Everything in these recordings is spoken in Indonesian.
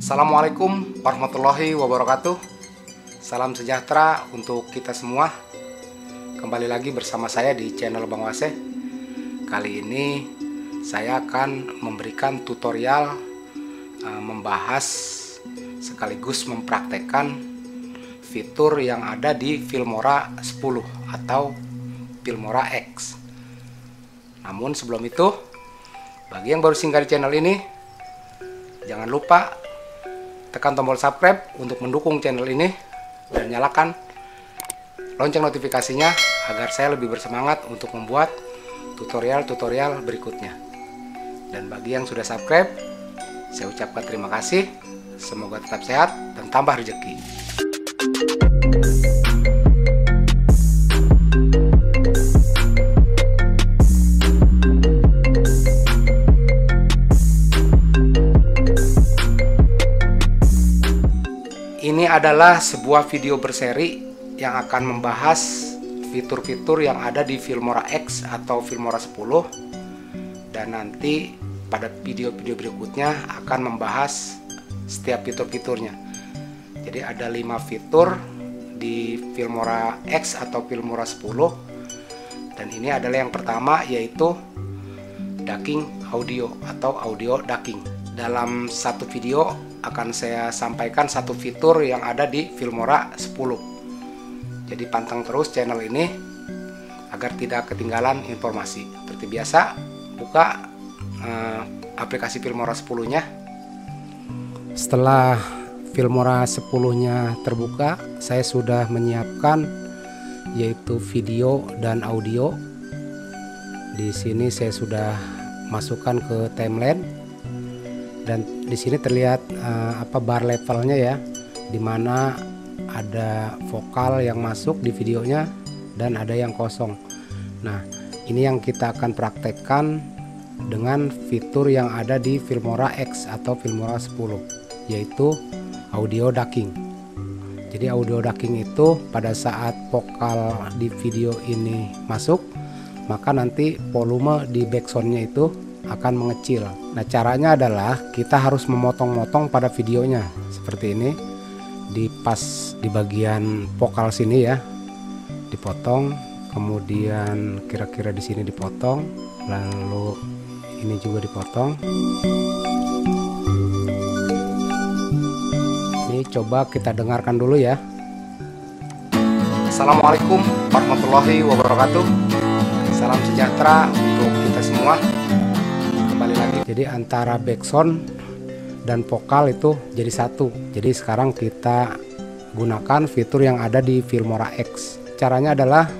Assalamualaikum warahmatullahi wabarakatuh. Salam sejahtera untuk kita semua. Kembali lagi bersama saya di channel Bang Wase. Kali ini saya akan memberikan tutorial membahas sekaligus mempraktekkan fitur yang ada di Filmora 10 atau Filmora X. Namun sebelum itu, bagi yang baru singgah di channel ini, jangan lupa tekan tombol subscribe untuk mendukung channel ini dan nyalakan lonceng notifikasinya agar saya lebih bersemangat untuk membuat tutorial-tutorial berikutnya. Dan bagi yang sudah subscribe, saya ucapkan terima kasih. Semoga tetap sehat dan tambah rezeki. Ini adalah sebuah video berseri yang akan membahas fitur-fitur yang ada di Filmora X atau Filmora 10, dan nanti pada video-video berikutnya akan membahas setiap fitur-fiturnya. Jadi ada 5 fitur di Filmora X atau Filmora 10, dan ini adalah yang pertama, yaitu ducking audio atau audio ducking. Dalam satu video akan saya sampaikan satu fitur yang ada di Filmora 10. Jadi pantang terus channel ini agar tidak ketinggalan informasi. Seperti biasa, buka aplikasi Filmora 10-nya. Setelah Filmora 10-nya terbuka, saya sudah menyiapkan yaitu video dan audio. Di sini saya sudah masukkan ke timeline. Dan di sini terlihat bar levelnya ya, dimana ada vokal yang masuk di videonya dan ada yang kosong. Nah, ini yang kita akan praktekkan dengan fitur yang ada di Filmora X atau Filmora 10, yaitu audio ducking. Jadi audio ducking itu pada saat vokal di video ini masuk, maka nanti volume di backsoundnya itu akan mengecil. Nah, caranya adalah kita harus memotong-motong pada videonya seperti ini. Di pas di bagian vokal sini ya, dipotong, kemudian kira-kira di sini dipotong, lalu ini juga dipotong. Ini coba kita dengarkan dulu ya. Assalamualaikum warahmatullahi wabarakatuh. Salam sejahtera untuk kita semua. Kembali lagi. Jadi antara backsound dan vokal itu jadi satu. Jadi sekarang kita gunakan fitur yang ada di Filmora X. Caranya adalah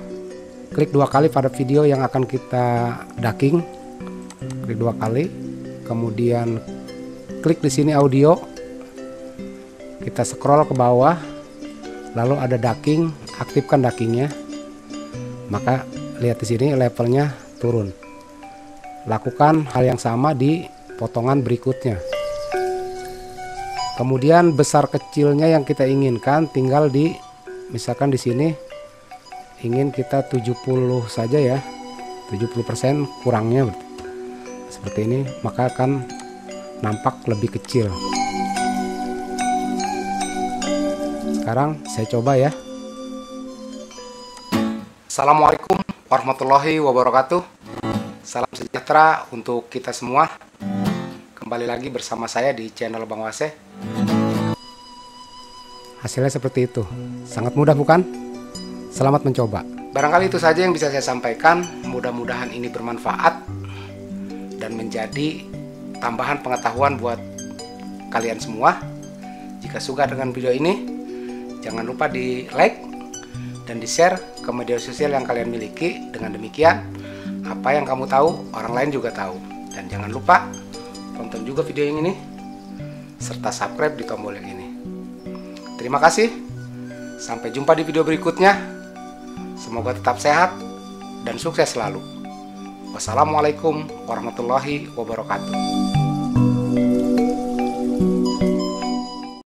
klik 2 kali pada video yang akan kita ducking. Klik 2 kali. Kemudian klik di sini audio. Kita scroll ke bawah. Lalu ada ducking, aktifkan duckingnya. Maka lihat di sini levelnya turun. Lakukan hal yang sama di potongan berikutnya. Kemudian besar kecilnya yang kita inginkan tinggal di, misalkan di sini ingin kita 70 saja ya, 70% kurangnya seperti ini, maka akan nampak lebih kecil. Sekarang saya coba ya. Assalamualaikum warahmatullahi wabarakatuh. Salam sejahtera untuk kita semua. Kembali lagi bersama saya di channel Bang Wase. Hasilnya seperti itu. Sangat mudah bukan? Selamat mencoba. Barangkali itu saja yang bisa saya sampaikan. Mudah-mudahan ini bermanfaat dan menjadi tambahan pengetahuan buat kalian semua. Jika suka dengan video ini, jangan lupa di like dan di share ke media sosial yang kalian miliki. Dengan demikian, apa yang kamu tahu, orang lain juga tahu. Dan jangan lupa tonton juga video yang ini, serta subscribe di tombol yang ini. Terima kasih. Sampai jumpa di video berikutnya. Semoga tetap sehat dan sukses selalu. Wassalamualaikum warahmatullahi wabarakatuh.